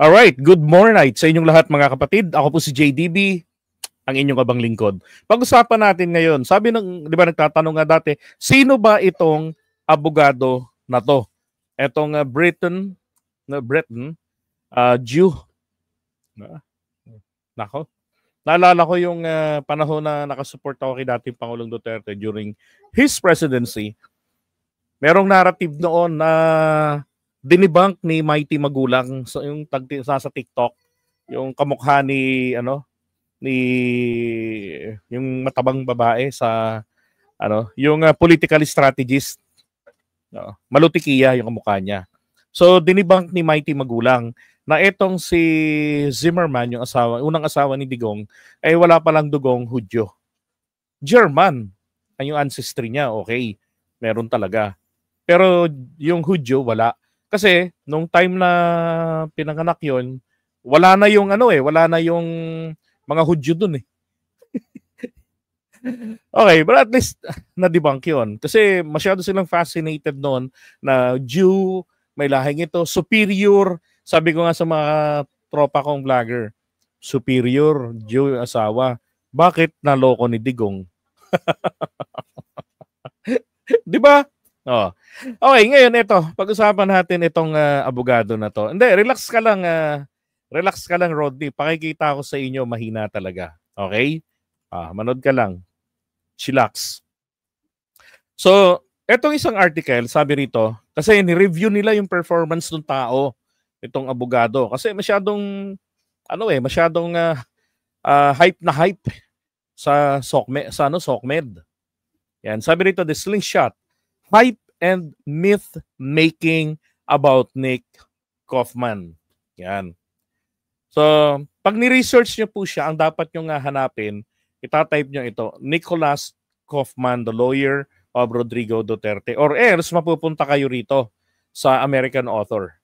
Alright, good morning sa inyong lahat mga kapatid. Ako po si JDB, ang inyong abang lingkod. Pag-usapan natin ngayon, sabi ng, di ba nagtatanong nga dati, sino ba itong abogado na to? Etong Britain, Jew. Nako. Naalala ko yung panahon na nakasupport ako kay dating Pangulong Duterte during his presidency. Merong narrative noon na dinibunk ni Mighty Magulang yung sa TikTok, yung kamukha ni yung matabang babae sa yung political strategist. No, Malutikiya yung kamukha niya. So dinibunk ni Mighty Magulang na etong si Zimmerman, yung unang asawa ni Digong, ay wala palang dugong Hudyo. German ang yung ancestry niya, okay. Meron talaga. Pero yung Hudyo wala. Kasi nung time na pinanganak yon, wala na yung wala na yung mga Hudyo dun eh. Okay, but at least na-debunk yun. Kasi masyado silang fascinated noon na Jew, may lahing ito, superior. Sabi ko nga sa mga tropa kong vlogger, superior, Jew yung asawa. Bakit naloko ni Digong? Di ba? Oh. Okay, ngayon ito, pag-usapan natin itong abogado na to. Hindi, relax ka lang, Rodney. Pakikita ko sa inyo, mahina talaga. Okay? Manood ka lang. Chillax. So, etong isang article, sabi rito, kasi ni-review nila yung performance ng tao, itong abogado. Kasi masyadong, hype na hype sa SOCMED. Yan, sabi rito, the slingshot, hype and myth-making about Nick Kaufman. Yan. So, pag ni-research nyo po siya, ang dapat nyo nga hanapin, itatype nyo ito, Nicholas Kaufman, the lawyer of Rodrigo Duterte. Or else, mapupunta kayo rito sa American author.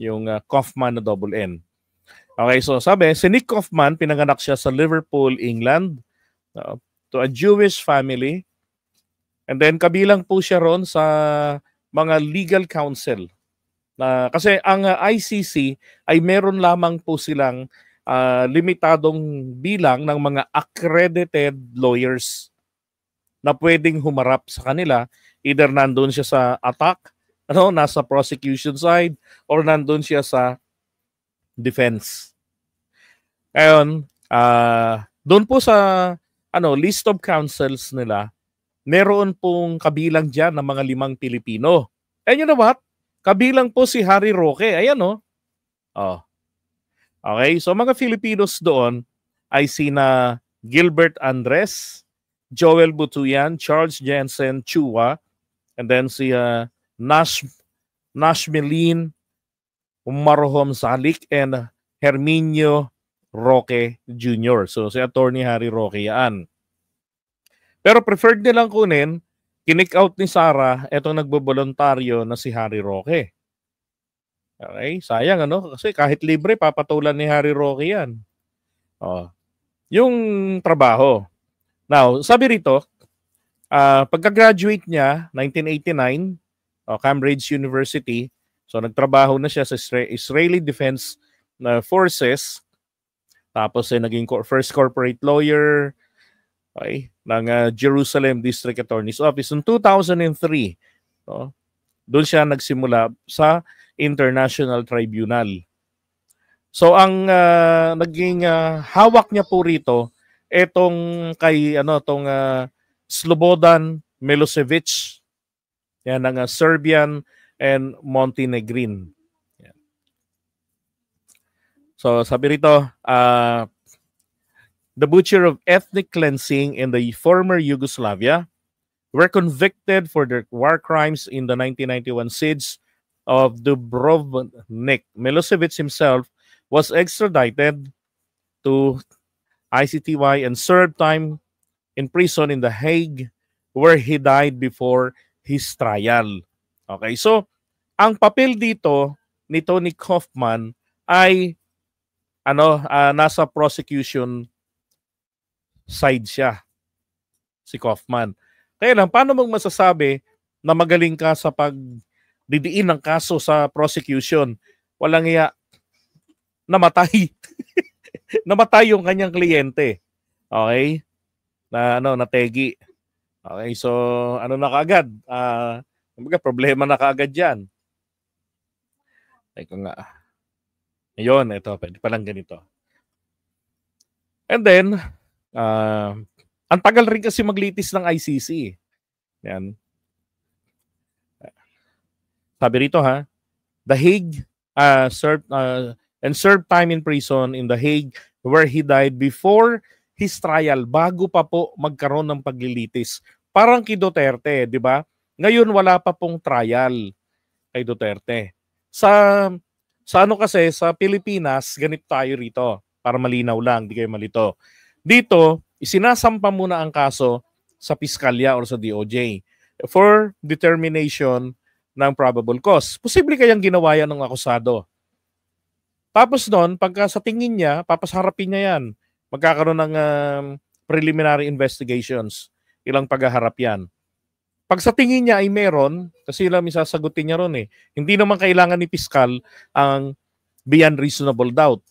Yung Kaufman na double N. Okay, so sabi, si Nick Kaufman, pinanganak siya sa Liverpool, England, to a Jewish family. And then kabilang po siya ron sa mga legal counsel. Kasi ang ICC ay meron lamang po silang limitadong bilang ng mga accredited lawyers na pwedeng humarap sa kanila. Either nandun siya sa attack, nasa prosecution side, or nandun siya sa defense. Ngayon, doon po sa list of counsels nila, meron pong kabilang dyan ng mga 5 Pilipino. And you know what? Kabilang po si Harry Roque. Ayan Okay, so mga Filipinos doon ay sina Gilbert Andres, Joel Butuyan, Charles Jensen Chua, and then si Nashmelin Marhom Salik and Herminio Roque Jr. So si Attorney Harry Roque yan. Pero preferred nilang kunin, kinick out ni Sarah, etong nagbobolontaryo na si Harry Roque. Okay, sayang kasi kahit libre, papatulan ni Harry Roque yan. Yung trabaho. Now, sabi rito, pagka-graduate niya, 1989, Cambridge University, so nagtrabaho na siya sa Israeli Defense Forces, tapos naging first corporate lawyer, okay, ng Jerusalem District Attorney's Office. In 2003, doon siya nagsimula sa International Tribunal. So ang naging hawak niya po rito etong kay Slobodan Milosevic, yan ng Serbian and Montenegrin. Yan. So sabi rito, the butcher of ethnic cleansing in the former Yugoslavia were convicted for their war crimes in the 1991 siege of Dubrovnik. Milosevic himself was extradited to ICTY and served time in prison in The Hague, where he died before his trial. Okay, so ang papel dito ni Tony Kaufman ay nasa prosecution side siya, si Kaufman. Kaya lang, paano mong masasabi na magaling ka sa pagdidiin ng kaso sa prosecution? Walang iya. namatay. Namatay yung kanyang kliyente. Okay? Na nategi. Okay, so ano na kaagad? Problema na kaagad 'yan. Teka nga. Ayun, ito, pwede pa lang ganito. And then, ang tagal rin kasi maglitis ng ICC. Yan. Sabi rito The Hague served time in prison in The Hague where he died before his trial, bago pa po magkaroon ng paglilitis. Parang kay Duterte, di ba? Ngayon wala pa pong trial kay Duterte. Sa kasi, sa Pilipinas, ganito tayo rito. Para malinaw lang, di kayo malito. Dito, isinasampa muna ang kaso sa piskalya or sa DOJ for determination ng probable cause. Posible kayang ginawa yan ng akusado. Tapos noon, pagka sa tingin niya, papasharapin niya yan. Magkakaroon ng preliminary investigations. Ilang paghaharap yan. Pag sa tingin niya ay meron, kasi lang isasagutin niya ron hindi naman kailangan ni piskal ang beyond reasonable doubt.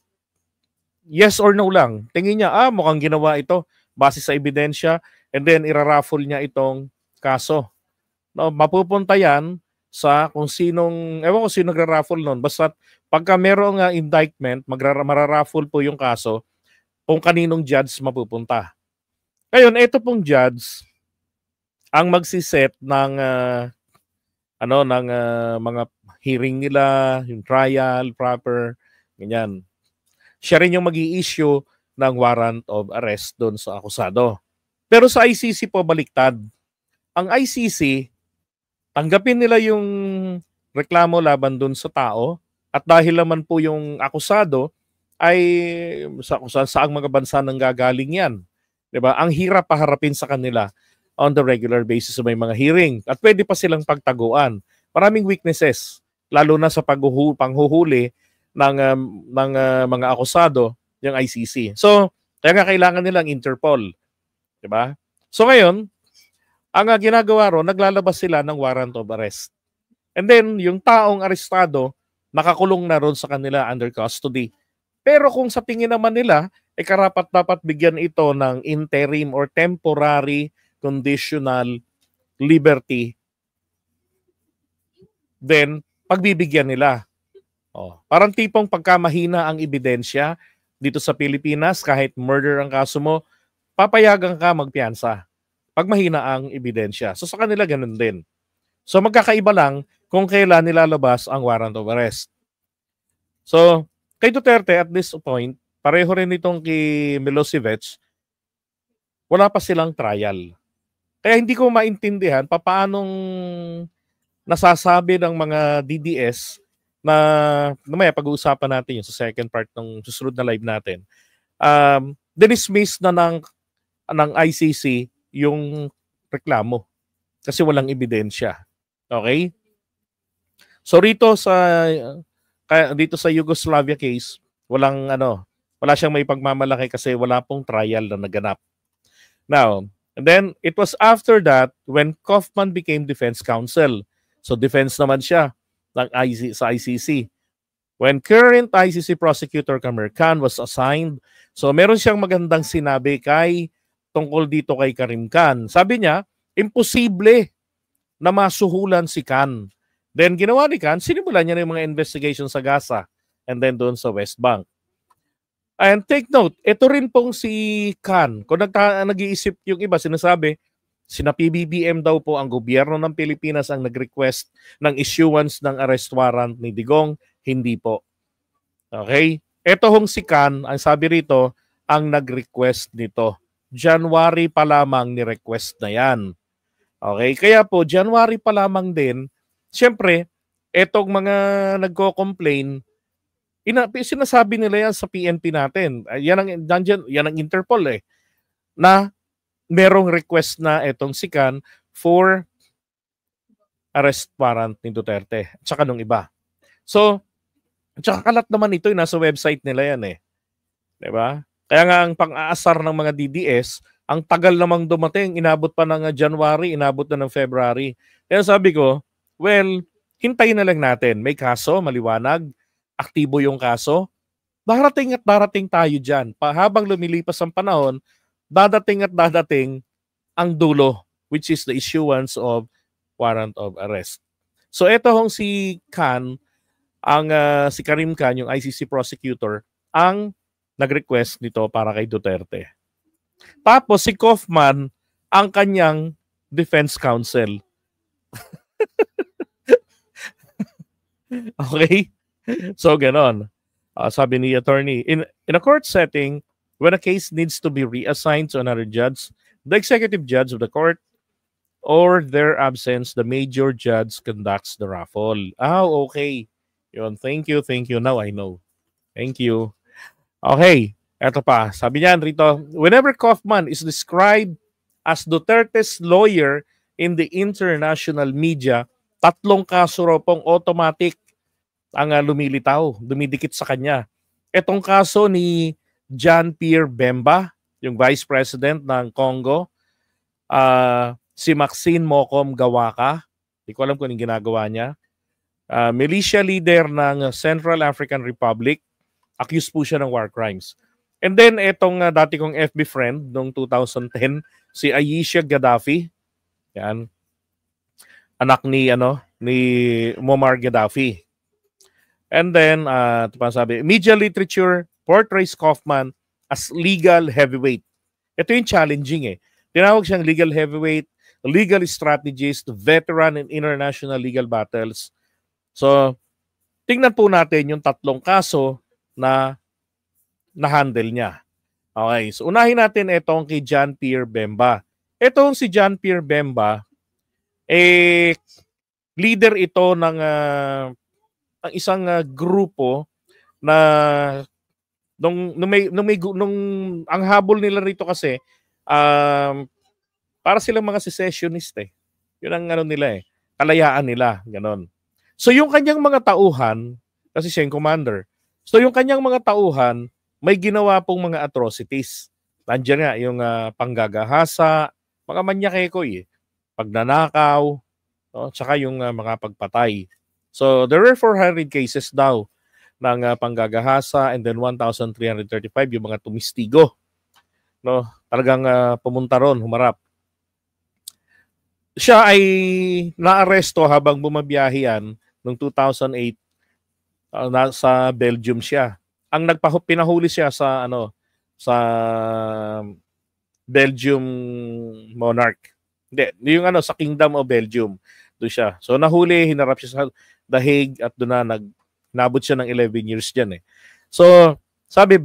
Yes or no lang. Tingin niya, mukhang ginawa ito base sa ebidensya, and then iraraffle niya itong kaso. No, mapupunta yan sa kung sinong, ewan ko sino nagra-raffle nun. Basta pagka merong indictment, mararaffle po yung kaso kung kaninong judge mapupunta. Ngayon, ito pong judge ang magsiset ng mga hearing nila, yung trial, proper, ganyan. Siya rin yung mag-i-issue ng warrant of arrest doon sa akusado. Pero sa ICC po baliktad. Ang ICC, tanggapin nila yung reklamo laban doon sa tao at dahil naman po yung akusado ay saang mga bansa nang gagaling yan. Diba? Ang hirap paharapin sa kanila on the regular basis sa may mga hearing. At pwede pa silang pagtaguan. Maraming weaknesses, lalo na sa panghuhuli ng mga akusado, yung ICC. So, kaya nga kailangan nilang Interpol. Diba? So ngayon, ang ginagawa ron, naglalabas sila ng warrant of arrest. And then, yung taong arestado, nakakulong na ron sa kanila under custody. Pero kung sa tingin naman nila, karapat-dapat bigyan ito ng interim or temporary conditional liberty, then pagbibigyan nila. Parang tipong pagka mahina ang ebidensya dito sa Pilipinas, kahit murder ang kaso mo, papayagan ka magpiyansa pag mahina ang ebidensya. So sa kanila ganun din. So magkakaiba lang kung kailan nilalabas ang warrant of arrest. So kay Duterte at this point, pareho rin itong kay Milosevic, wala pa silang trial. Kaya hindi ko maintindihan paanong nasasabi ng mga DDS na mamaya pag-uusapan natin yun sa second part ng susunod na live natin. Dinismiss na ng ICC yung reklamo kasi walang ebidensya. Okay? So dito sa Yugoslavia case, wala siyang may pagmamalaki kasi wala pong trial na naganap. Now, and then it was after that when Kaufman became defense counsel. So defense naman siya sa ICC. When current ICC prosecutor Kamer Khan was assigned, so meron siyang magandang sinabi tungkol dito kay Karim Khan. Sabi niya, imposible na masuhulan si Khan. Then ginawa ni Khan, sinimulan niya ng mga investigation sa Gaza and then doon sa West Bank. And take note, ito rin pong si Khan, kung nag-iisip yung iba, sinasabi, sina PBBM daw po ang gobyerno ng Pilipinas ang nag-request ng issuance ng arrest warrant ni Digong. Hindi po. Okay? Ito hong si Khan, ang sabi rito, ang nag-request nito. January pa lamang ni-request na yan. Okay? Kaya po, January pa lamang din, siyempre, etong mga nagko-complain, sinasabi nila yan sa PNP natin. Yan ang Interpol na merong request na etong si Khan for arrest warrant ni Duterte at saka nung iba. So, at saka kalat naman ito, nasa website nila yan diba? Kaya nga ang pang-aasar ng mga DDS, ang tagal namang dumating, inabot pa ng January, inabot na ng February. Kaya sabi ko, well, hintayin na lang natin. May kaso, maliwanag, aktibo yung kaso. Darating at darating tayo dyan. Habang lumilipas ang panahon, dadating at dadating ang dulo, which is the issuance of warrant of arrest. So ito hong si Khan, si Karim Khan, yung ICC prosecutor, ang nag-request nito para kay Duterte. Tapos si Kaufman, ang kanyang defense counsel. Okay? So ganon. Sabi ni attorney, in a court setting, when a case needs to be reassigned to another judge, the executive judge of the court or their absence, the major judge conducts the raffle. Okay. Yun, thank you. Now I know. Thank you. Okay, eto pa. Sabi niyan rito, whenever Kaufman is described as Duterte's lawyer in the international media, 3 kaso raw pong automatic ang lumilitaw, dumidikit sa kanya. Etong kaso ni Jean-Pierre Bemba, yung Vice President ng Congo, si Maxine Mokom Gawaka, hindi ko alam kung anong ginagawa niya, militia leader ng Central African Republic, accused po siya ng war crimes. And then etong dati kong FB friend noong 2010, si Aisha Gaddafi, yan, anak ni Muammar Gaddafi. And then, sabi, media literature portrays Kaufman as legal heavyweight. Ito yung challenging eh. Tinawag siyang legal heavyweight, legal strategist, veteran in international legal battles. So, tingnan po natin yung 3 kaso na na-handle niya. Okay, so unahin natin itong kay Jean-Pierre Bemba. Itong si Jean-Pierre Bemba, leader ito ng ang isang grupo na nung ang habol nila rito kasi para silang mga secessionist eh. Yun ang nila eh. Kalayaan nila, ganon. So yung kanyang mga tauhan, kasi siya yung commander. So yung kanyang mga tauhan, may ginawa pong mga atrocities. Nandiyan nga yung panggagahasa, mga manyakekoy eh. Pagnanakaw, no? Tsaka yung mga pagpatay. So, there were 400 cases daw ng panggagahasa and then 1,335 yung mga tumistigo. No? Talagang pumunta ron, humarap. Siya ay naaresto habang bumabiyahe yan noong 2008 sa Belgium siya. Ang pinahuli siya sa sa Belgium monarch. Hindi, yung sa Kingdom of Belgium. Doon siya. So nahuli, hinarap siya sa The Hague at doon na nabot siya ng 11 years dyan eh. So, sabi,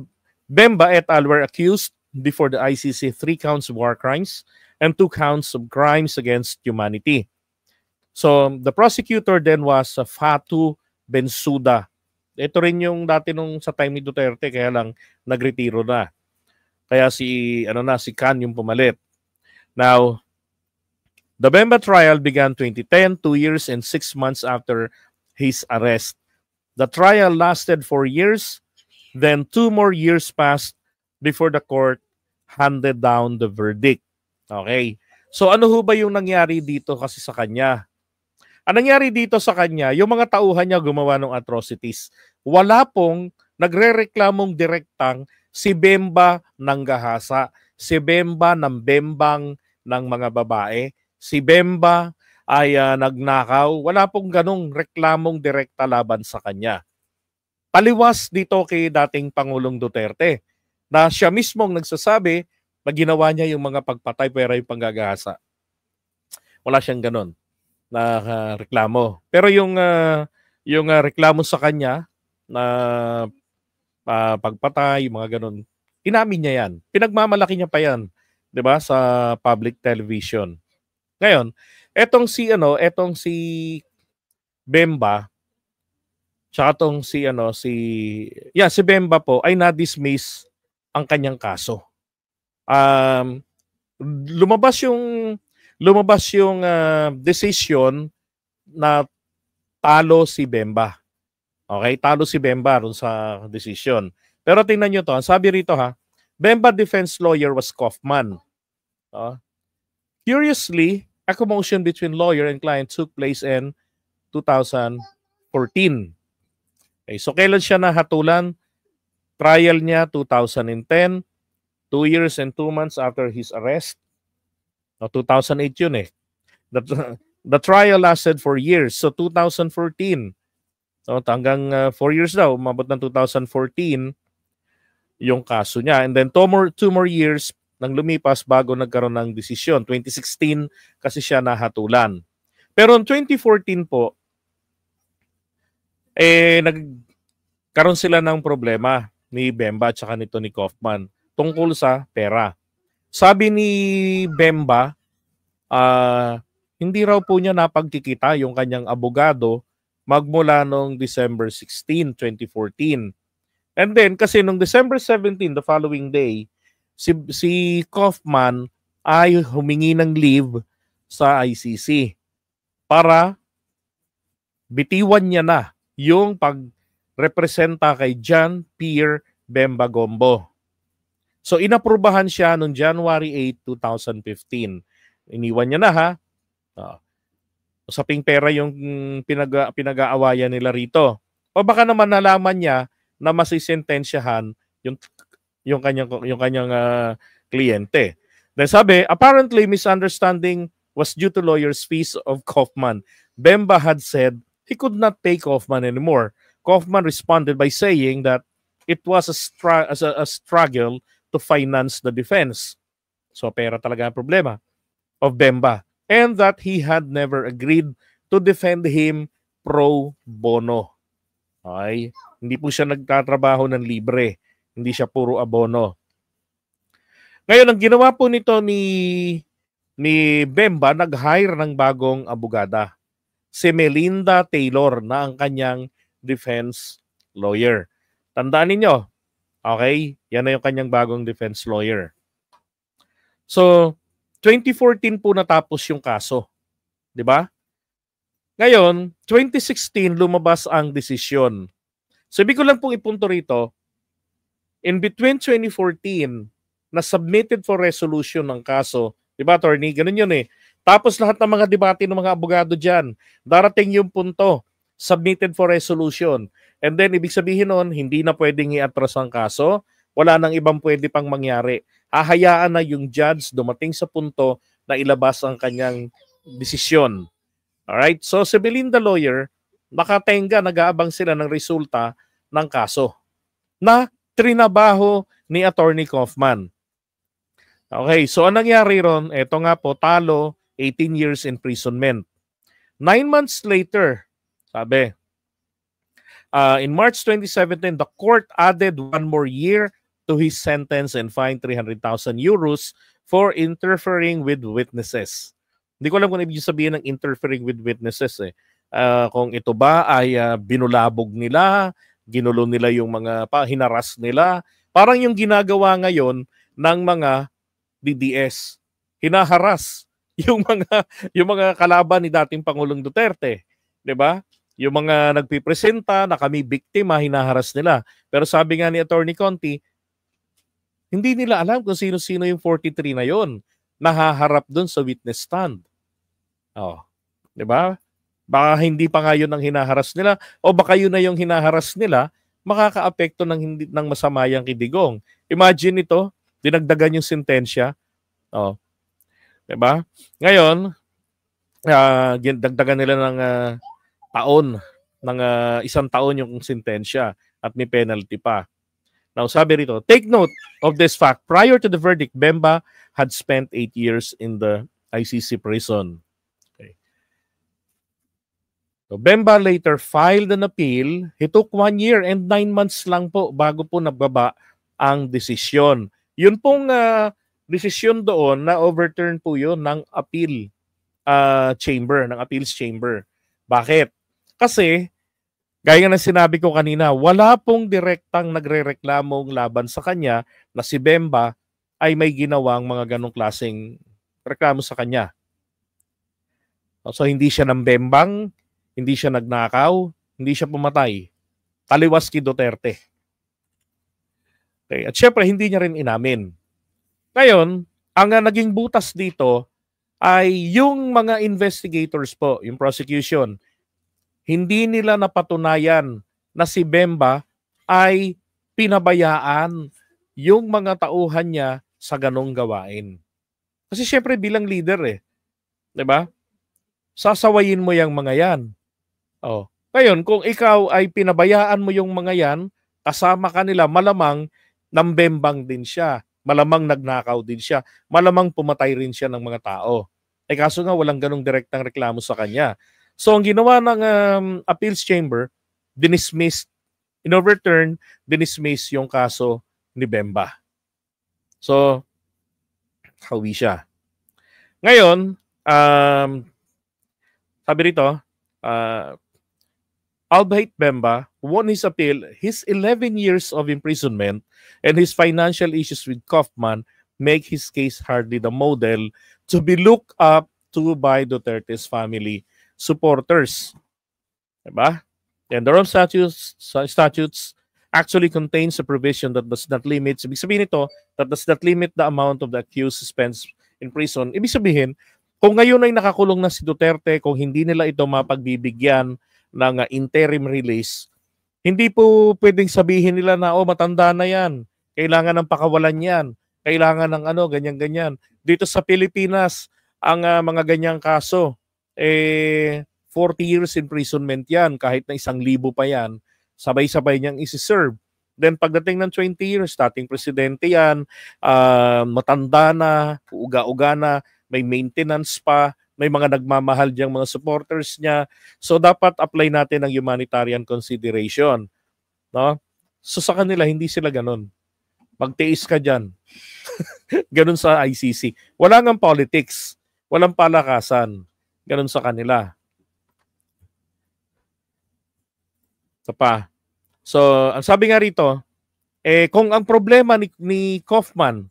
Bemba et al. Were accused before the ICC 3 counts of war crimes and 2 counts of crimes against humanity. So, the prosecutor then was Fatou Bensouda. Ito rin yung dati nung sa time ni Duterte, kaya lang nagretiro na. Kaya si Khan yung pumalit. Now, the Bemba trial began 2010, 2 years and 6 months after his arrest. The trial lasted 4 years, then 2 more years passed before the court handed down the verdict. Okay. So ano ho ba yung nangyari dito kasi sa kanya? Ang nangyari dito sa kanya, yung mga tauhan niya gumawa ng atrocities. Wala pong nagrereklamong direktang si Bemba ng gahasa, si Bemba ng bembang ng mga babae, si Bemba ay nagnakaw. Wala pong ganong reklamong direkta laban sa kanya. Paliwas dito kay dating Pangulong Duterte na siya mismong nagsasabi na ginawa niya yung mga pagpatay pero yung panggagahasa. Wala siyang ganon na reklamo. Pero yung reklamo sa kanya na pagpatay, mga ganon, inamin niya yan. Pinagmamalaki niya pa yan, 'di ba, sa public television. Ngayon, etong si Bemba, tsaka tong si Bemba po ay na-dismiss ang kanyang kaso. Lumabas yung decision na talo si Bemba. Okay, talo si Bemba ron sa decision. Pero tingnan nyo to, sabi rito Bemba defense lawyer was Kaufman. Curiously, a commotion between lawyer and client took place in 2014. Okay, so kailan siya nahatulan? Trial niya 2010, 2 years and 2 months after his arrest. No, 2008 yun eh. The trial lasted for years. So 2014, no, hanggang 4 years daw, umabot ng 2014 yung kaso niya. And then 2 more years nang lumipas bago nagkaroon ng desisyon. 2016 kasi siya nahatulan. Pero in 2014 po, nagkaroon sila ng problema ni Bemba at saka nito ni Kaufman tungkol sa pera. Sabi ni Bemba, hindi raw po niya napagkikita yung kanyang abogado magmula noong December 16, 2014. And then, kasi noong December 17, the following day, si Kaufman ay humingi ng leave sa ICC para bitiwan niya na yung pagrepresenta kay John Pierre Bemba Gombo. So, inaprubahan siya noong January 8, 2015. Iniwan niya na ha. Usaping pera yung pinag-aawayan nila rito. O baka naman nalaman niya na masisentensyahan yung kanyang kliyente. Then sabi, apparently misunderstanding was due to lawyers' fees of Kaufman. Bemba had said he could not pay Kaufman anymore. Kaufman responded by saying that it was a struggle to finance the defense. So pera talaga ang problema of Bemba. And that he had never agreed to defend him pro bono. Okay? Hindi po siya nagtatrabaho ng libre. Hindi siya puro abono. Ngayon, ang ginawa po nito ni Bemba, nag-hire ng bagong abogada. Si Melinda Taylor na ang kanyang defense lawyer. Tandaan ninyo, okay? Yan na yung kanyang bagong defense lawyer. So, 2014 po natapos yung kaso. Di ba? Ngayon, 2016 lumabas ang desisyon. So, ibig ko lang pong ipunto rito, in between 2014, na submitted for resolution ng kaso, di ba, attorney? Ganun yun eh. Tapos lahat ng mga debate ng mga abogado dyan, darating yung punto, submitted for resolution. And then, ibig sabihin nun, hindi na pwedeng i-atras ang kaso, wala nang ibang pwede pang mangyari. Hahayaan na yung judge dumating sa punto na ilabas ang kanyang desisyon. Alright? So, si Belinda lawyer, nakatenga, nag-aabang sila ng resulta ng kaso na trinabaho ni Attorney Kaufman. Okay, so anong nangyari ron? Ito nga po, talo, 18 years imprisonment. 9 months later, sabi, in March 2017, the court added 1 more year to his sentence and fined 300,000 euros for interfering with witnesses. Hindi ko alam kung ibig sabihin ng interfering with witnesses eh. Kung ito ba ay binulabog nila, ginulo nila yung mga hinaras nila. Parang yung ginagawa ngayon ng mga DDS. Hinaharas yung mga kalaban ni dating Pangulong Duterte, 'di ba? Yung mga nagpipresenta na kami biktima, hinaharas nila. Pero sabi nga ni Attorney Conti, hindi nila alam kung sino-sino yung 43 na yon nahaharap doon sa witness stand. Oh, 'di ba? Baka hindi pa nga yun ang hinaharas nila o baka yun na yung hinaharas nila, makakaapekto ng masama yung kidigong. Imagine ito, dinagdagan yung sentensya. Oh. 'Di ba? Ngayon, dagdagan nila ng taon, ng 1 taon yung sentensya at may penalty pa. Now, sabi rito, take note of this fact. Prior to the verdict, Bemba had spent 8 years in the ICC prison. Okay. So, Bemba later filed an appeal. He took 1 year and 9 months lang po bago po nababa ang desisyon. Yun pong desisyon doon na overturn po yun ng appeal chamber, ng appeals chamber. Bakit? Kasi, gaya ng sinabi ko kanina, wala pong direktang nagrereklamong laban sa kanya na si Bemba ay may ginawang mga ganong klaseng reklamo sa kanya. So, hindi siya nambembang, hindi siya nagnakaw, hindi siya pumatay. Taliwas kay Duterte. Okay. At syempre, hindi niya rin inamin. Ngayon, ang naging butas dito ay yung mga investigators po, yung prosecution, hindi nila napatunayan na si Bemba ay pinabayaan yung mga tauhan niya sa ganong gawain. Kasi syempre bilang leader 'di ba? Sasawayin mo yung mga yan. Oh. Ngayon, kung ikaw ay pinabayaan mo yung mga yan, kasama ka nila, malamang nambembang din siya. Malamang nagnakaw din siya. Malamang pumatay rin siya ng mga tao. Kaso nga walang ganong direktang reklamo sa kanya. So ang ginawa ng appeals chamber, in-overturn, dinismiss yung kaso ni Bemba. So, hawi siya. Ngayon, sabi rito, Albeit Bemba won his appeal, his 11 years of imprisonment and his financial issues with Kaufman make his case hardly the model to be looked up to by Duterte's family supporters. Diba? And the Rome statutes actually contains a provision that does not limit, ibig sabihin ito, that does not limit the amount of the accused spends in prison. Ibig sabihin, kung ngayon ay nakakulong na si Duterte, kung hindi nila ito mapagbibigyan ng interim release, hindi po pwedeng sabihin nila na, matanda na yan, kailangan ng pakawalan yan, kailangan ng ganyan-ganyan. Dito sa Pilipinas, ang mga ganyang kaso, 40 years imprisonment yan, kahit na 1,000 pa yan, sabay-sabay niyang isi-serve. Then pagdating ng 20 years, dating presidente yan, matanda na, uga-uga na, may maintenance pa, may mga nagmamahal diyang mga supporters niya. So dapat apply natin ang humanitarian consideration. No? So sa kanila, hindi sila ganun. Magtiis ka dyan. Ganun sa ICC. Wala ngang politics. Walang palakasan. Ganun sa kanila. Ito pa. So, ang sabi nga rito, kung ang problema ni Kaufman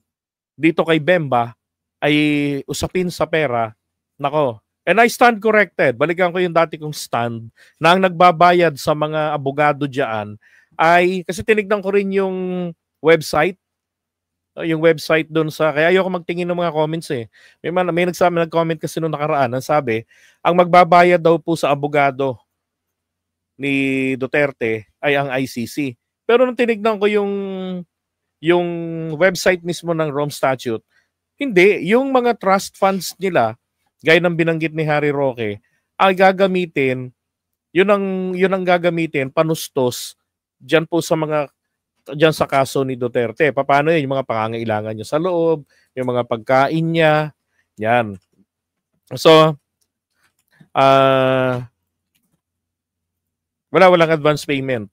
dito kay Bemba ay usapin sa pera, nako, and I stand corrected. Balikan ko yung dati kong stand na ang nagbabayad sa mga abogado diyan ay, kasi tinignan ko rin yung website doon sa, kaya ayoko magtingin ng mga comments May nag-comment kasi noong nakaraan, ang sabi, ang magbabayad daw po sa abogado ni Duterte ay ang ICC. Pero nung tinignan ko yung website mismo ng Rome Statute, hindi, yung mga trust funds nila, gaya ng binanggit ni Harry Roque, ay gagamitin, yun ang gagamitin, panustos, dyan sa kaso ni Duterte. Paano yun? Yung mga pangangailangan niya sa loob, yung mga pagkain niya, yan. So, walang advance payment.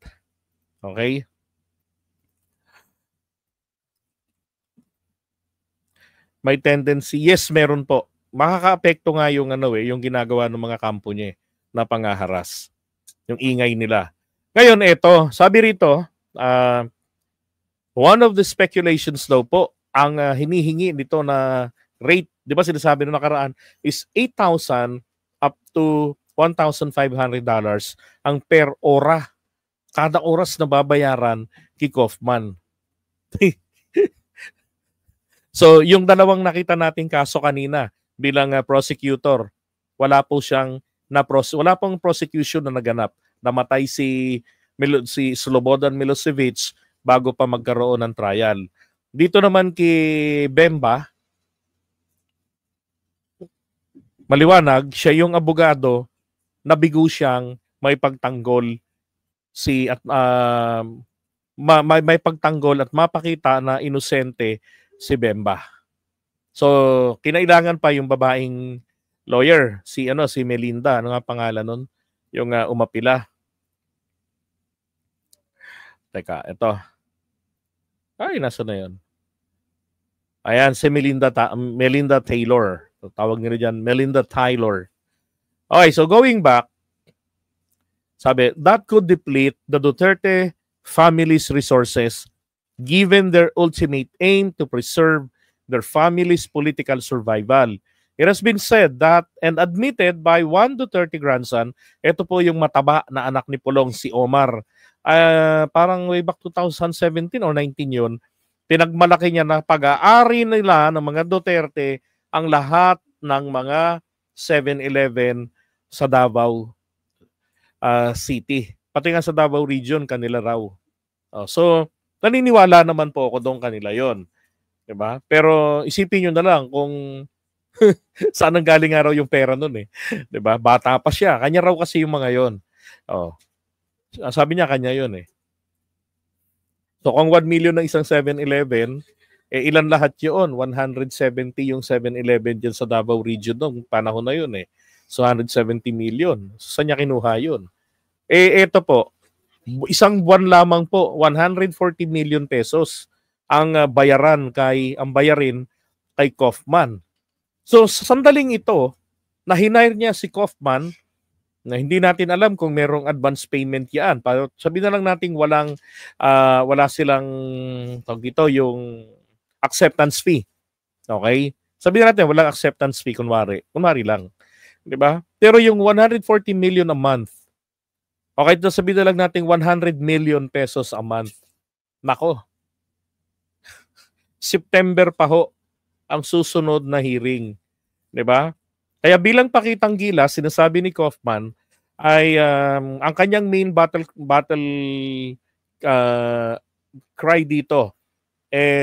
Okay? May tendency, yes, meron po. Makakaapekto nga yung yung ginagawa ng mga kampo niya na pangaharas. Yung ingay nila. Ngayon, ito, sabi rito, one of the speculations daw po, ang hinihingi nito na rate, di ba sinasabi nung nakaraan, is $8,000 up to $1,500 ang per ora. Kada oras na babayaran kay Kaufman. So, yung dalawang nakita nating kaso kanina bilang prosecutor, wala pong prosecution na naganap. Namatay si Slobodan Milosevic bago pa magkaroon ng trial. Dito naman kay Bemba, maliwanag, siya yung abogado, nabigo siyang may pagtanggol may pagtanggol at mapakita na inosente si Bemba. So, kinailangan pa yung babaeng lawyer, si Melinda, ano nga pangalan nun? Yung umapila. Teka, ito. Ay, nasa na yun? Ayan, si Melinda Taylor. So, tawag nila dyan, Melinda Taylor. Okay, so going back, sabi, that could deplete the Duterte family's resources given their ultimate aim to preserve their family's political survival. It has been said that, and admitted by one Duterte grandson, ito po yung mataba na anak ni Pulong, si Omar. Parang way back 2017 or 19 yun, pinagmalaki niya na pag-aari nila ng mga Duterte ang lahat ng mga 7-Eleven sa Davao City. Pati nga sa Davao Region, kanila raw. So, Naniniwala naman po ako doon kanila yon, 'di ba? Pero isipin niyo na lang kung saan ang galing nga raw yung pera nun eh, 'di ba? Bata pa siya, kanya raw kasi yung mga yon. Oh, sabi niya kanya yon eh. So kung 1 million ng isang 7-Eleven, eh ilan lahat yun? 170 yung 7-Eleven dyan sa Davao region noong panahon na yun eh. So 170 million. So, saan niya kinuha yun? Eh eto po, isang buwan lamang po, 140 million pesos ang bayarin kay Kaufman. So sa sandaling ito, na hinire niya si Kaufman, na hindi natin alam kung merong advance payment yan. Sabihin na lang natin wala silang tawag dito, yung acceptance fee. Okay? Sabihin natin walang acceptance fee kunwari lang, 'di ba? Pero yung 140 million a month. Okay, sabihin na lang natin 100 million pesos a month. Nako. September pa ho ang susunod na hearing, 'di ba? Kaya bilang pakitang gilas, sinasabi ni Kaufman ay ang kanyang main battle uh, cry dito.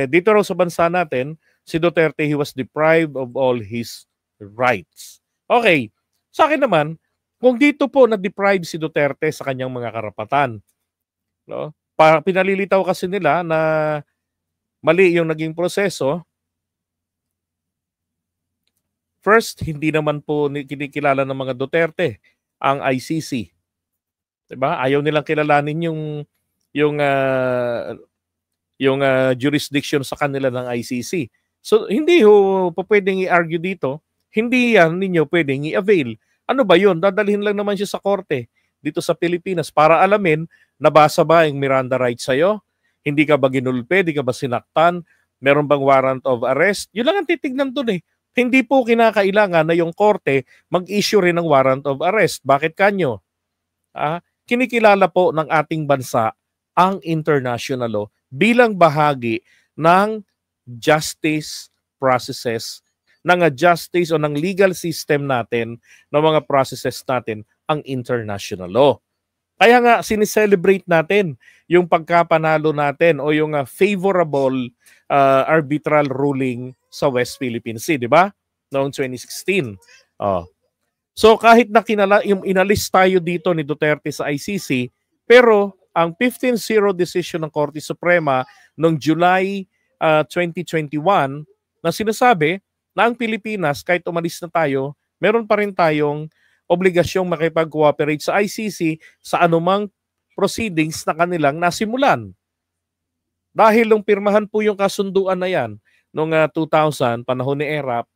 Dito raw sa bansa natin, si Duterte, he was deprived of all his rights. Okay, sa akin naman, kung dito po na-deprive si Duterte sa kanyang mga karapatan, no? Pinalilitaw kasi nila na mali yung naging proseso. First, hindi naman po kinikilala ng mga Duterte ang ICC. 'Di ba? Ayaw nilang kilalanin yung jurisdiction sa kanila ng ICC. So hindi ho pwedeng i-argue dito, hindi yan ninyo pwedeng i-avail. Ano ba 'yun? Dadalhin lang naman siya sa korte dito sa Pilipinas para alamin nabasa ba yung Miranda rights sa'yo? Hindi ka ba ginulpe? Hindi ka ba sinaktan? Meron bang warrant of arrest? Yun lang ang titignan doon eh. Hindi po kinakailangan na yung korte mag-issue rin ng warrant of arrest. Bakit kanyo? Kinikilala po ng ating bansa ang international law bilang bahagi ng justice processes, ng justice o ng legal system natin, ng mga processes natin, ang international law. Kaya nga sineselebrate natin yung pagkapanalo natin o yung favorable arbitral ruling sa West Philippine Sea, di ba? Noong 2016. So kahit na yung inalis tayo dito ni Duterte sa ICC, pero ang 15-0 decision ng Korte Suprema noong July 2021 na sinasabi na ang Pilipinas, kahit umalis na tayo, meron pa rin tayong obligasyong makipag-cooperate sa ICC sa anumang proceedings na kanilang nasimulan. Dahil nung pirmahan po yung kasunduan na yan noong 2000, panahon ni ERAP,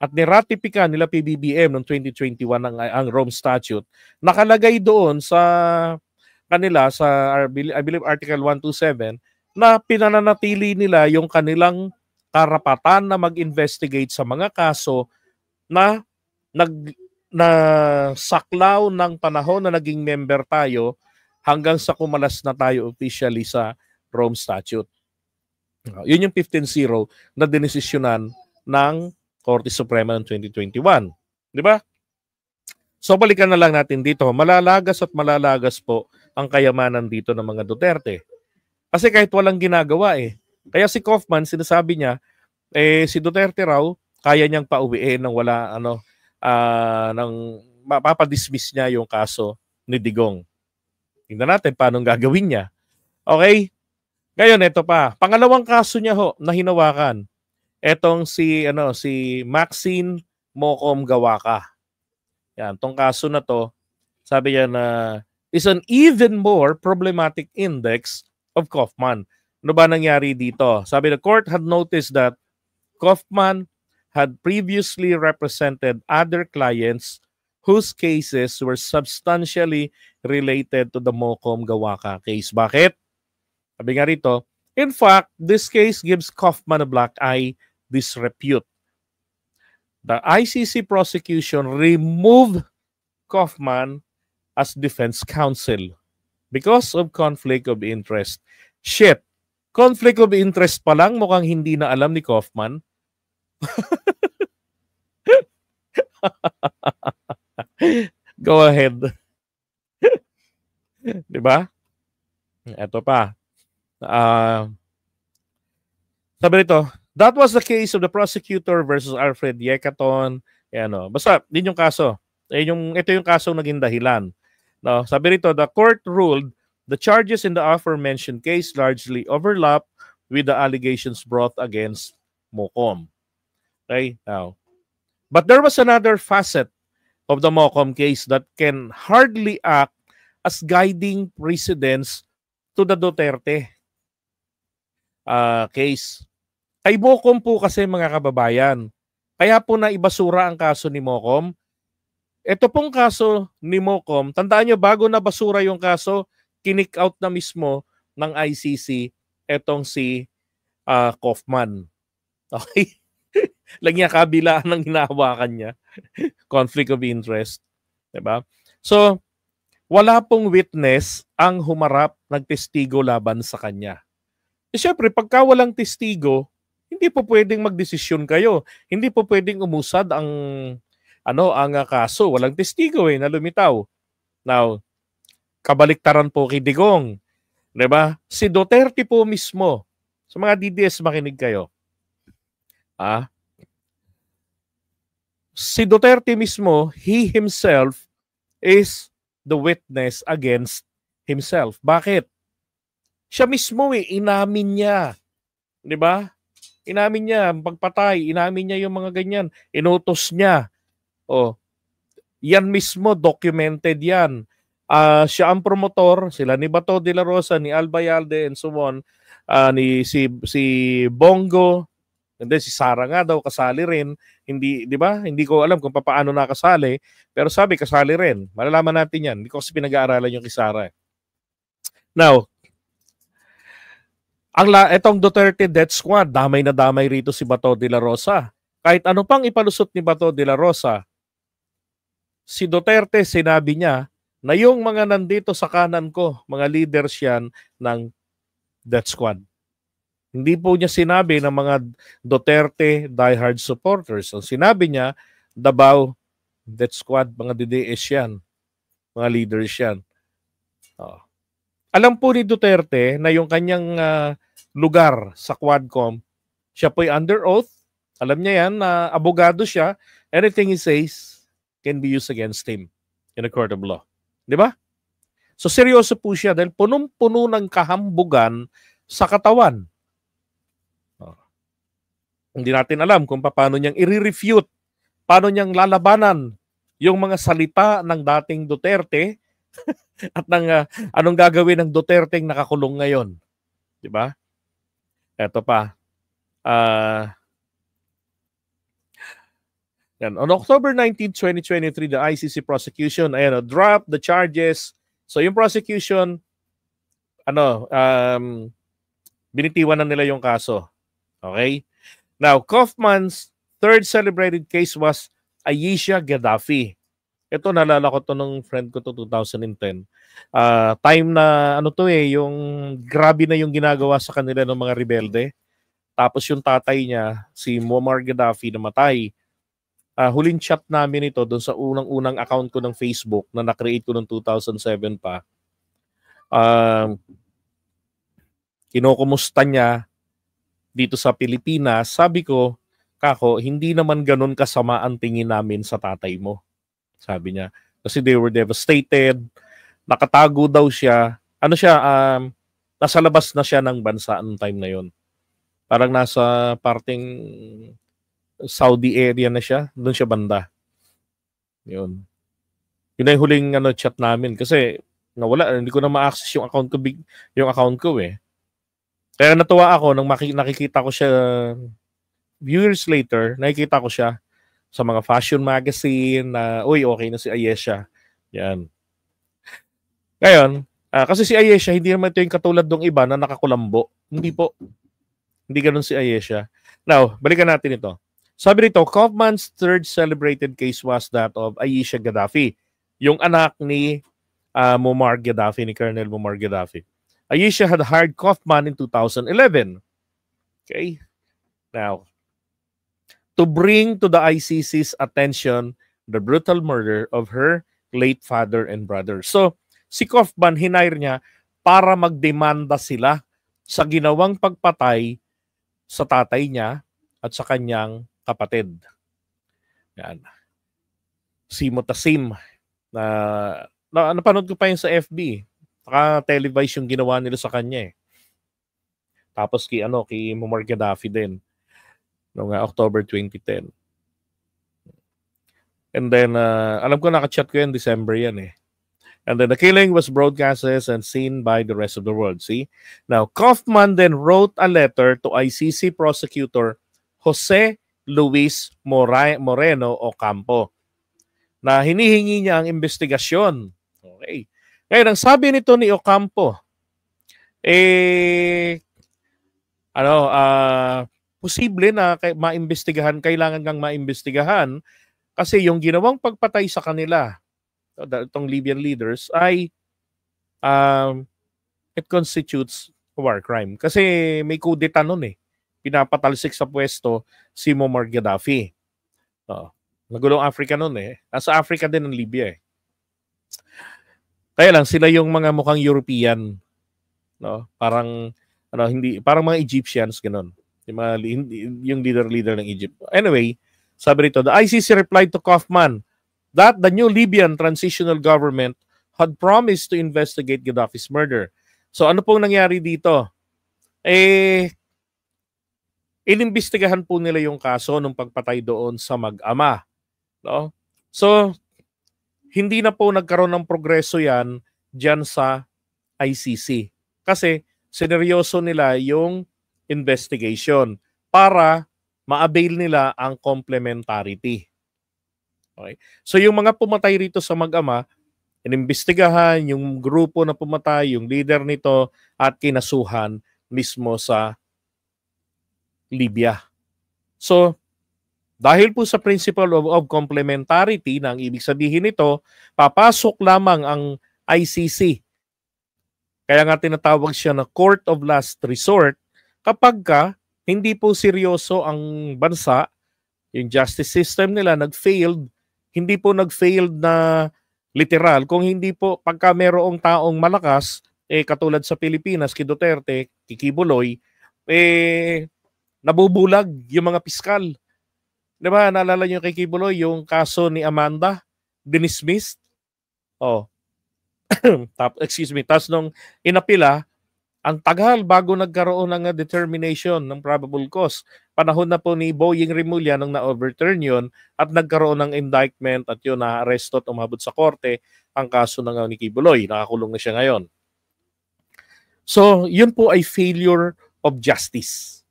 at niratipika nila PBBM noong 2021 ang Rome Statute, nakalagay doon sa kanila sa I believe Article 127 na pinananatili nila yung kanilang karapatan na mag-investigate sa mga kaso na saklaw ng panahon na naging member tayo hanggang sa kumalas na tayo officially sa Rome Statute. Yun yung 15-0 na dinesisyonan ng Korte Suprema ng 2021. Di ba? So balikan na lang natin dito. Malalagas at malalagas po ang kayamanan dito ng mga Duterte. Kasi kahit walang ginagawa eh. Kaya si Kaufman, sinasabi niya, si Duterte raw, kaya niyang pauwiin ng wala, mapapadismiss niya yung kaso ni Digong. Tingnan natin paano gagawin niya. Okay? Ngayon, ito pa. Pangalawang kaso niya ho, na hinawakan. Etong si Maxine Mocom Gawaka. Yan, tong kaso na to, sabi niya na is an even more problematic index of Kaufman. Ano ba nangyari dito? Sabi, the court had noticed that Kaufman had previously represented other clients whose cases were substantially related to the Mocom Gawaka case. Bakit? Sabi nga rito, in fact, this case gives Kaufman a black eye disrepute. The ICC prosecution removed Kaufman as defense counsel because of conflict of interest. Shit! Conflict of interest pa lang, mukhang hindi na alam ni Kaufman. Go ahead. Diba? Ito pa. Uh, Sabi nito, that was the case of the prosecutor versus Alfred Yekaton. Ano, basta, din yung kaso. Ito yung kaso naging dahilan. No, sabi rito, the court ruled the charges in the aforementioned case largely overlap with the allegations brought against Mocom. Okay, now, but there was another facet of the Mocom case that can hardly act as guiding precedents to the Duterte case. Kay Mocom po kasi mga kababayan, kaya po na ibasura ang kaso ni Mocom. Ito pong kaso ni Mocom, tandaan nyo, bago na basura yung kaso, kinick out na mismo ng ICC etong si Kaufman. Okay? Lagyan kabilaan ng hinahawakan niya. Conflict of interest. Diba? So, wala pong witness ang humarap nagtestigo laban sa kanya. E syempre, pagka walang testigo, hindi po pwedeng magdesisyon kayo. Hindi po pwedeng umusad ang kaso. Walang testigo na lumitaw. Now, kabaliktaran po kay Digong. 'Di ba? Si Duterte po mismo. Sa mga DDS, makinig kayo. Si Duterte mismo, he himself is the witness against himself. Bakit? Siya mismo inamin niya. 'Di ba? Inamin niya ang pagpatay, inamin niya yung mga ganyan, inutos niya. Yan mismo, documented yan. Siya ang promotor, sila ni Bato de la Rosa, ni Albayalde, and so on, si Bongo, and then si Sara nga daw kasali rin. Hindi, di ba? Hindi ko alam kung paano nakasali, pero sabi kasali rin. Malalaman natin yan. Hindi ko kasi pinag-aaralan yung kay Sara. Now, etong Duterte Death Squad, damay na damay rito si Bato de la Rosa. Kahit ano pang ipalusot ni Bato de la Rosa, si Duterte sinabi niya na yung mga nandito sa kanan ko, mga leaders yan ng Death Squad. Hindi po niya sinabi ng mga Duterte diehard supporters. Ang sinabi niya, Davao Death Squad, mga DDS yan, mga leaders yan. Alam po ni Duterte na yung kanyang lugar sa Quadcom, siya po'y under oath. Alam niya yan, abogado siya. Anything he says can be used against him in a court of law. Di ba? So seryoso po siya dahil punong-puno ng kahambugan sa katawan. Hindi natin alam kung paano niyang i-refute, paano niyang lalabanan yung mga salita ng dating Duterte at anong gagawin ng Duterte ng nakakulong ngayon. Di ba? Eto pa. On October 19, 2023, the ICC prosecution dropped the charges. So yung prosecution, binitiwan na nila yung kaso. Okay? Now, Kaufman's third celebrated case was Aisha Gaddafi. Ito, nalala ko to nung friend ko to 2010. Time na yung grabe na yung ginagawa sa kanila ng mga rebelde. Tapos yung tatay niya, si Muammar Gaddafi, namatay. Huling chat namin ito doon sa unang-unang account ko ng Facebook na na-create ko noong 2007 pa. Kinukumusta niya dito sa Pilipinas. Sabi ko, Kako, hindi naman ganun kasama ang tingin namin sa tatay mo. Sabi niya. Kasi they were devastated. Nakatago daw siya. Nasa labas na siya ng bansa noong time na yon. Parang nasa parting Saudi area na siya. Doon siya banda. Yun. Yun na yung huling chat namin. Kasi nawala. Hindi ko na ma-access yung account ko eh. Kaya natuwa ako nang nakikita ko siya years later, nakikita ko siya sa mga fashion magazine na, okay na si Ayesha. Yan. Ngayon, kasi si Ayesha, hindi naman ito yung katulad ng iba na nakakulambo. Hindi po. Hindi ganun si Ayesha. Now, balikan natin ito. Sabi rito, Kaufman's third celebrated case was that of Aisha Gaddafi, yung anak ni Muammar Gaddafi, ni Colonel Muammar Gaddafi. Aisha had hired Kaufman in 2011. Okay? Now, to bring to the ICC's attention the brutal murder of her late father and brother. So, si Kaufman, hinire niya para magdemanda sila sa ginawang pagpatay sa tatay niya at sa kanyang kapatid. Yan. Simo Tasim na napanood ko pa yun sa FB. Naka-televise yung ginawa nila sa kanya eh. Tapos kay Muammar Gaddafi din noong October 2010. And then alam ko naka-chat ko yan December yan eh. And then the killing was broadcasted and seen by the rest of the world. See? Now, Kaufman then wrote a letter to ICC prosecutor Jose Luis Moreno Ocampo na hinihingi niya ang investigasyon. Okay. Ngayon, ang sabi nito ni Ocampo, posible na kailangan kang maimbestigahan kasi yung ginawang pagpatay sa kanila, itong Libyan leaders, ay it constitutes a war crime. Kasi may kudeta nun eh. Pinapatalsik sa pwesto si Muammar Gaddafi. Nagulong Africa nun eh. Nasa Africa din ang Libya eh. Kaya lang sila yung mga mukhang European, no? Parang mga Egyptians ganun. Yung leader ng Egypt. Anyway, sabi rito, the ICC replied to Kaufman that the new Libyan transitional government had promised to investigate Gaddafi's murder. So ano pong nangyari dito? Inimbestigahan po nila yung kaso ng pagpatay doon sa mag-ama. No? So, hindi na po nagkaroon ng progreso yan dyan sa ICC. Kasi sineryoso nila yung investigation para ma-avail nila ang complementarity. Okay? So yung mga pumatay rito sa mag-ama, inimbestigahan yung grupo na pumatay, yung leader nito, at kinasuhan mismo sa Libya. So, dahil po sa principle of complementarity na ang ibig sabihin nito, papasok lamang ang ICC. Kaya nga tinatawag siya na Court of Last Resort kapag hindi po seryoso ang bansa, yung justice system nila nag-failed, hindi po nag-failed na literal, kung hindi po pagka mayroong taong malakas, katulad sa Pilipinas, kay Duterte, kay Kibuloy, nabubulag yung mga piskal. Diba, naalala nyo kay Kibuloy, yung kaso ni Amanda, dinismissed. Tapos nung inapila, ang tagal bago nagkaroon ng determination ng probable cause. Panahon na po ni Boying Rimulya nung na-overturn yun at nagkaroon ng indictment at yun na-arresto at umabot sa korte ang kaso ng ni Kibuloy. Nakakulong na siya ngayon. So, yun po ay failure of justice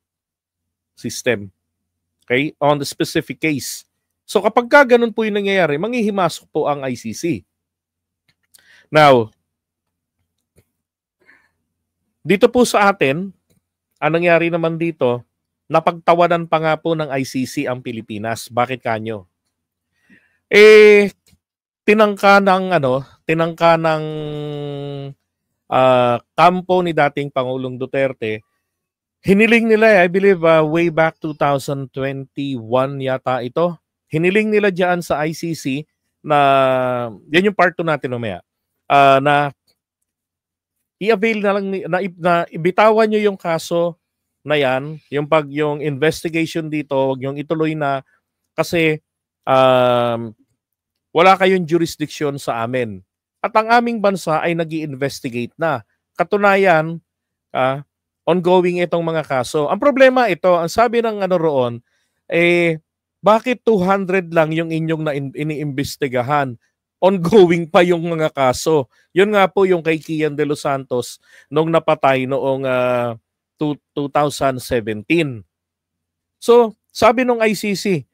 system. Okay? On the specific case. So, kapag ganun po yung nangyayari, manghihimasok po ang ICC. Now, dito po sa atin, ang nangyari naman dito, napagtawanan pa nga po ng ICC ang Pilipinas. Bakit kanyo? Tinangka ng kampo ni dating Pangulong Duterte. Hiniling nila, I believe, way back 2021 yata ito. Hiniling nila diyan sa ICC na, yan yung part 2 natin mamaya, na i-avail na lang, na ibitawan nyo yung kaso na yan, yung investigation dito, wag yung ituloy na kasi wala kayong jurisdiction sa amin. At ang aming bansa ay nag-i-investigate na. Katunayan, ongoing itong mga kaso. Ang problema ito, ang sabi ng roon, bakit 200 lang yung inyong iniimbestigahan? Ongoing pa yung mga kaso. Yun nga po yung kay Kian de los Santos nung napatay noong 2017. So, sabi nung ICC,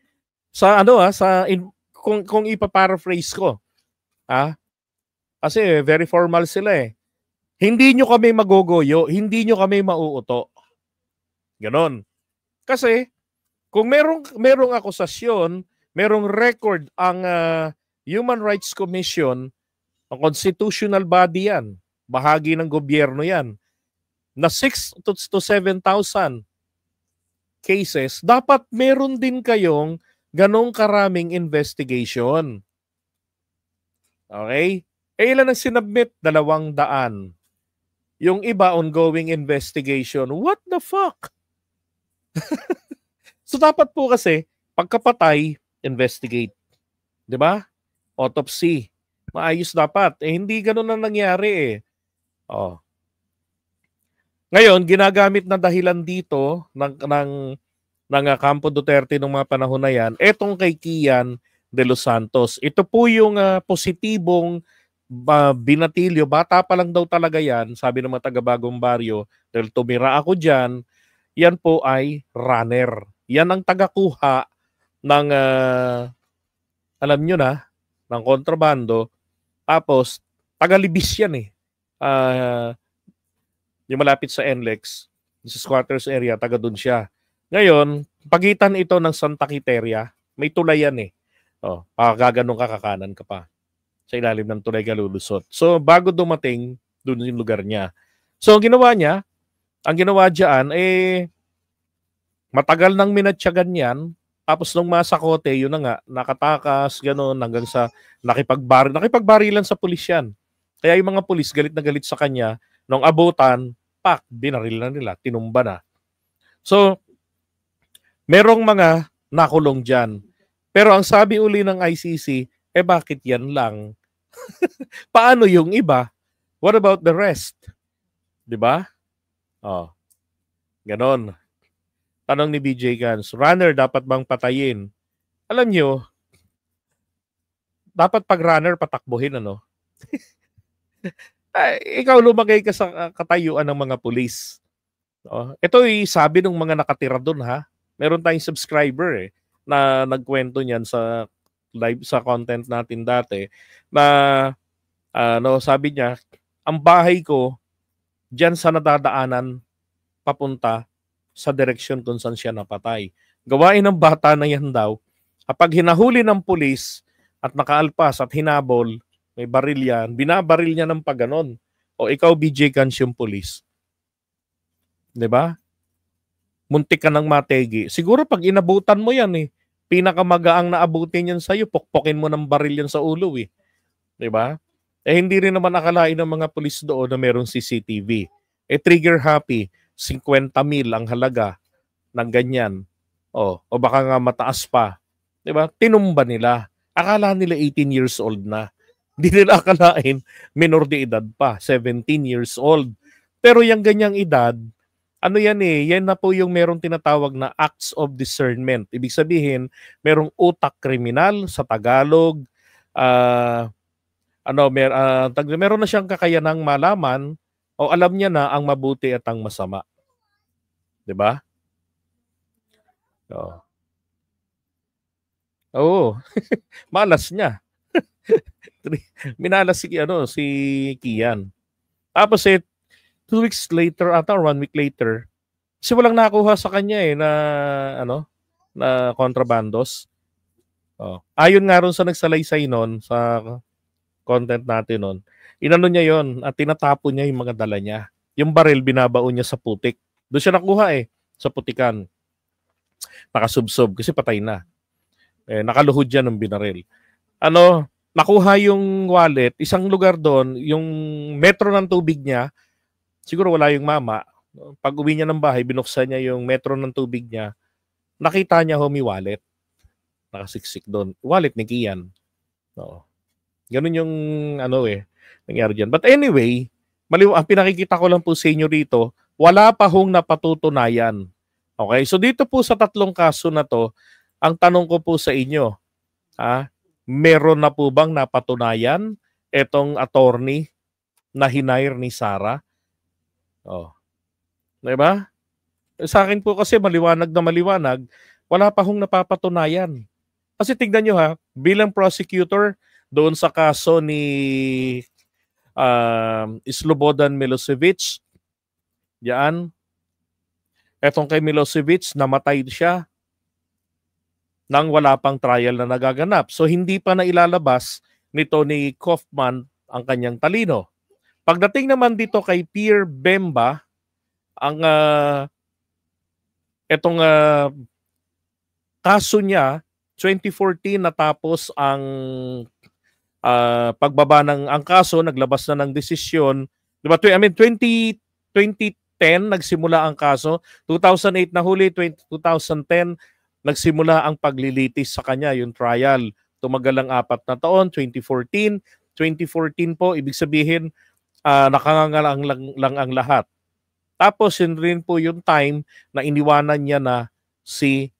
kung ipa-paraphrase ko, kasi very formal sila eh. Hindi nyo kami magogoyo, hindi nyo kami mauuto. Ganon. Kasi, kung merong akusasyon, merong record ang Human Rights Commission, ang constitutional body yan, bahagi ng gobyerno yan, na 6,000 to 7,000 cases, dapat meron din kayong ganong karaming investigation. Okay? Ilan ang sinubmit? 200. Yung iba, ongoing investigation. What the fuck? So dapat po kasi, pagkapatay, investigate. Di ba? Autopsy. Maayos dapat. Eh, hindi ganun na nangyari eh. Oh. Ngayon, ginagamit na dahilan dito ng Campo Duterte nung mga panahon na yan, etong kay Kian de los Santos. Ito po yung positibong binatilyo. Bata pa lang daw talaga yan, sabi ng mga taga-Bagong Baryo, dahil tumira ako dyan, yan po ay runner. Yan ang tagakuha ng, alam nyo na, ng kontrabando. Tapos, tagalibis yan eh. Yung malapit sa NLEX, sa squatters area, taga dun siya. Ngayon, pagitan ito ng Santa Quiteria, may tulay yan eh. Oh, pagaganong ka, kakanan ka pa. Sa ilalim ng tulay ka lulusot. So, bago dumating, dun yung lugar niya. So, ang ginawa dyan, matagal nang minatyagan yan. Tapos nung masakote, yun na nga, nakatakas, gano'n, hanggang sa nakipagbarilan sa pulis yan. Kaya yung mga pulis, galit na galit sa kanya, nung abutan, pak, binaril na nila, tinumba na. So, merong mga nakulong dyan. Pero ang sabi uli ng ICC, bakit yan lang? Paano yung iba? What about the rest? Diba? Oh, ganon. Tanong ni BJ Gans, runner dapat bang patayin? Alam nyo, dapat pag runner patakbuhin, ano? Ikaw lumagay ka sa katayuan ng mga pulis. Ito ay sabi ng mga nakatira doon ha. Meron tayong subscriber na nagkwento niyan sa live sa content natin dati na sabi niya, ang bahay ko diyan sa nadadaanan papunta sa direksyon kung saan siya napatay. Gawain ng bata na yan daw, kapag hinahuli ng pulis at nakaalpas at hinabol, may baril yan, binabaril niya ng pagganon. O ikaw, BJ Gans, yung pulis. Diba? Muntik ka ng mategi. Siguro pag inabutan mo yan pinakamagaang naabutin yan sa'yo, pokpokin mo ng baril yan sa ulo Diba? Hindi rin naman akalain ng mga pulis doon na merong CCTV. Trigger happy, 50,000 ang halaga ng ganyan. O baka nga mataas pa. Diba? Tinumba nila. Akala nila 18 years old na. Hindi nila akalain minor de edad pa, 17 years old. Pero yung ganyang edad, ano yan yan na po yung merong tinatawag na acts of discernment. Ibig sabihin, merong utak kriminal sa Tagalog. Meron na siyang kakayanang malaman o alam niya na ang mabuti at ang masama. 'Di ba? Oo. Malas niya. Minalas si Kian. Tapos 2 weeks later or 1 week later, kasi walang nakuha sa kanya na kontrabandos. Ayon nga ron sa nagsalaysay noon sa content natin noon, inano niya yon at tinatapon niya yung mga dala niya. Yung baril binabaon niya sa putik. Doon siya nakuha sa putikan. Nakasubsob kasi patay na. Nakaluhod yan ng binaril. Nakuha yung wallet, isang lugar doon, yung metro ng tubig niya, siguro wala yung mama. Pag uwi niya ng bahay, binuksan niya yung metro ng tubig niya, nakita niya may wallet. Nakasiksik doon. Wallet ni Kian. Ganun yung nangyari dyan. But anyway, ang pinakikita ko lang po sa inyo rito, wala pa hong napatutunayan. Okay? So dito po sa 3 kaso na to, ang tanong ko po sa inyo, meron na po bang napatunayan etong attorney na hinire ni Sarah? Diba? Sa akin po kasi maliwanag na maliwanag, wala pa hong napapatunayan. Kasi tignan nyo bilang prosecutor doon sa kaso ni Slobodan Milosevic, etong kay Milosevic, namatay siya nang wala pang trial na nagaganap. So hindi pa na ilalabas ni Tony Kaufman ang kanyang talino. Pagdating naman dito kay Pierre Bemba, ang kaso niya 2014 natapos ang pagbaba ng ang kaso, naglabas na ng desisyon Diba? 2010 nagsimula ang kaso, 2008 nahuli, 2010 nagsimula ang paglilitis sa kanya, yung trial. Tumagal ang 4 na taon, 2014 po, ibig sabihin, nakangangalang lang ang lahat. Tapos yun rin po yung time na iniwanan niya na si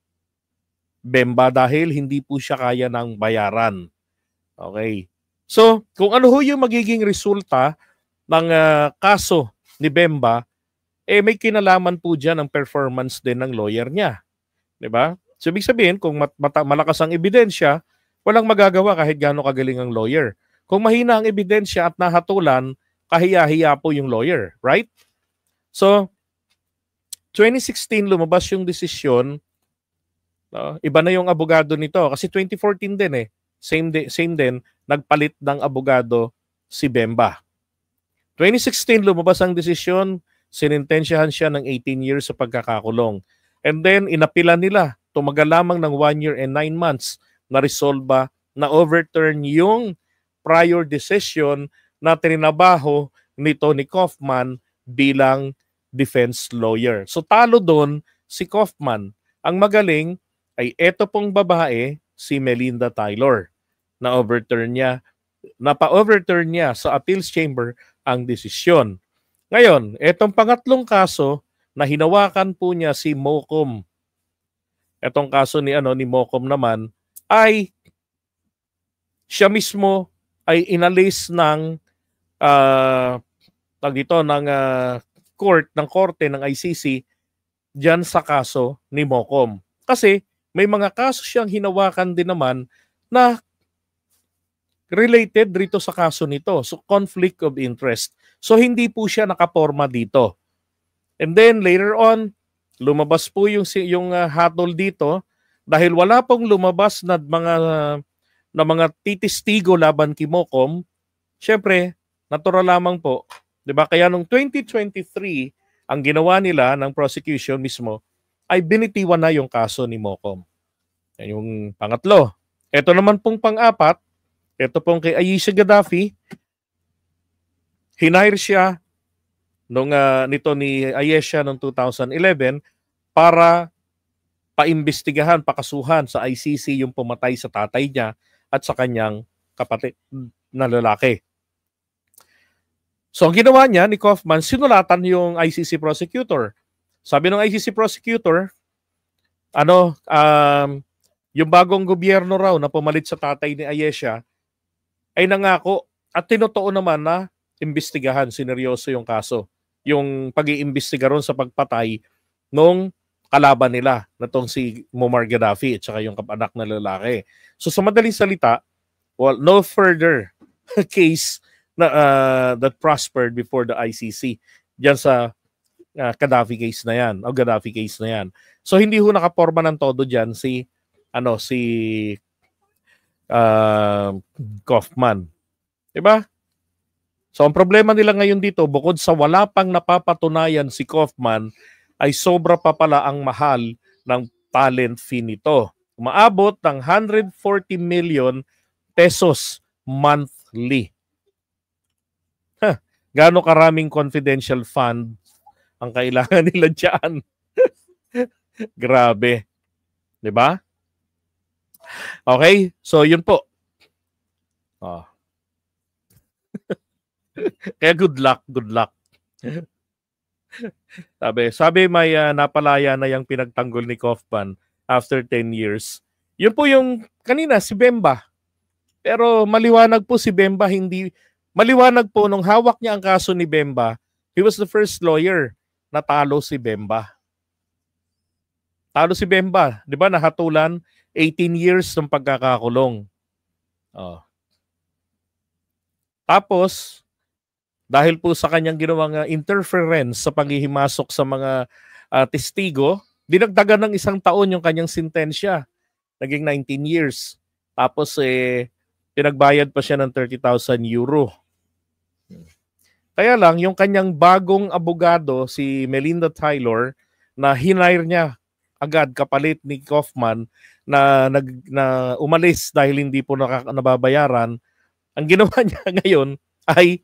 Bemba dahil hindi po siya kaya ng bayaran. Okay. So, kung ano ho yung magiging resulta ng kaso ni Bemba, may kinalaman po dyan ang performance din ng lawyer niya. Diba? So, ibig sabihin, kung malakas ang ebidensya, walang magagawa kahit gaano kagaling ang lawyer. Kung mahina ang ebidensya at nahatulan, kahiya-hiya po yung lawyer. Right? So, 2016 lumabas yung desisyon. Iba na yung abogado nito kasi 2014 din eh. Same din, nagpalit ng abogado si Bemba. 2016 lumabas ang desisyon, sinintensyahan siya ng 18 years sa pagkakakulong. And then inapilan nila, tumagal lamang ng 1 year and 9 months na resolba na overturn yung prior decision na trinabaho ni Tony Kaufman bilang defense lawyer. So talo doon si Kaufman. Ang magaling ay eto pong babae, si Melinda Taylor, na pa-overturn niya sa appeals chamber ang desisyon. Ngayon, etong pangatlong kaso na hinawakan po niya si Mocom. Etong kaso ni Mocom naman ay siya mismo ay inalis ng korte ng ICC diyan sa kaso ni Mocom. Kasi may mga kaso siyang hinawakan din naman na related rito sa kaso nito. So conflict of interest. So hindi po siya nakaporma dito. And then later on, lumabas po yung hatol dito dahil wala pong lumabas na mga titistigo laban kay Mocom. Syempre, natural lamang po. 'Di ba? Kaya nung 2023, ang ginawa nila ng prosecution mismo ay binitiwan na yung kaso ni Mocom. Yan yung pangatlo. Ito naman pong pang-apat, ito pong kay Aisha Gaddafi. Hinire siya nito ni Ayesha noong 2011 para paimbestigahan, pakasuhan sa ICC yung pumatay sa tatay niya at sa kanyang kapatid na lalaki. So ang ginawa niya ni Kaufman, sinulatan yung ICC prosecutor. Sabi ng ICC prosecutor, yung bagong gobyerno raw na pumalit sa tatay ni Ayesha ay nangako at tinotoo naman na imbestigahan, sineryoso yung kaso. Yung pag-iimbestiga ron sa pagpatay nung kalaban nila na tong si Muammar Gaddafi at saka yung anak na lalaki. So sa madaling salita, no further case that prospered before the ICC diyan sa Gaddafi case na yan, o Gaddafi case na yan. So hindi ho nakaporma ng todo diyan si Kaufman. Diba? So ang problema nila ngayon dito, bukod sa wala pang napapatunayan si Kaufman, ay sobra pa pala ang mahal ng talent fee nito. Umaabot ng 140 million pesos monthly. Gaano karaming confidential fund ang kailangan nila dyan? Grabe. Diba? Okay? So yun po. Kaya good luck. Sabi may napalaya na yung pinagtanggol ni Kaufman after 10 years. Yun po yung kanina si Bemba. Pero maliwanag po si Bemba, maliwanag po nung hawak niya ang kaso ni Bemba, he was the first lawyer na talo si Bemba. Talo si Bemba, 'di ba? Nahatulan 18 years ng pagkakakulong. Tapos dahil po sa kanyang ginawang interference sa paghihimasok sa mga testigo, dinagdagan ng 1 taon yung kanyang sentensya. Naging 19 years. Tapos pinagbayad pa siya ng 30,000 euro. Kaya lang, yung kanyang bagong abogado, si Melinda Taylor, na hinire niya agad kapalit ni Kaufman na umalis dahil hindi po nababayaran, ang ginawa niya ngayon ay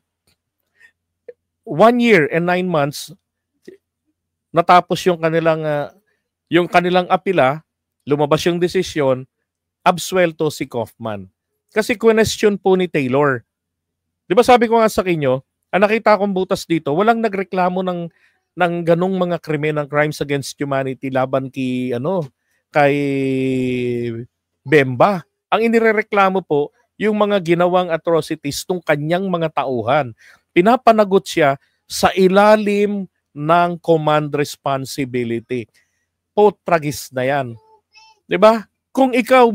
1 year and 9 months, natapos yung kanilang apila, lumabas yung desisyon, absuelto si Kaufman. Kasi question po ni Taylor. Di ba sabi ko nga sa inyo, ang nakita kong butas dito, walang nagreklamo ng ganong mga krimen, ng crimes against humanity laban kay Bemba. Ang inirereklamo po, yung mga ginawang atrocities ng kanyang mga tauhan. Pinapanagot siya sa ilalim ng command responsibility. Tragis na yan. 'Di ba? Kung ikaw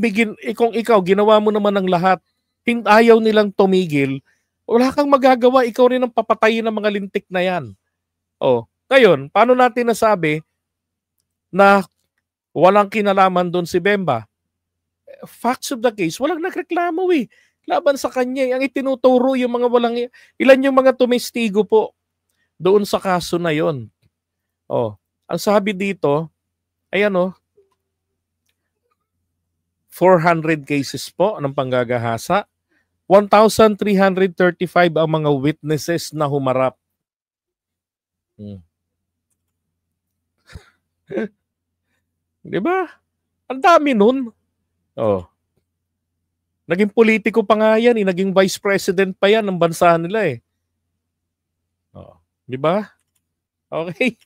ginawa mo naman ng lahat, ayaw nilang tumigil, wala kang magagawa, ikaw rin ang papatayin ng mga lintik na yan. Ngayon, paano natin nasabi na walang kinalaman doon si Bemba? Facts of the case, walang nagreklamo laban sa kanya. Ang itinuturo yung mga ilan yung mga tumestigo po doon sa kaso na yon. Ang sabi dito, ayan 400 cases po ng panggagahasa. 1,335 ang mga witnesses na humarap. Di ba? Ang dami nun. Naging politiko pa nga yan. Naging vice president pa yan ng bansa nila . Di ba? Okay.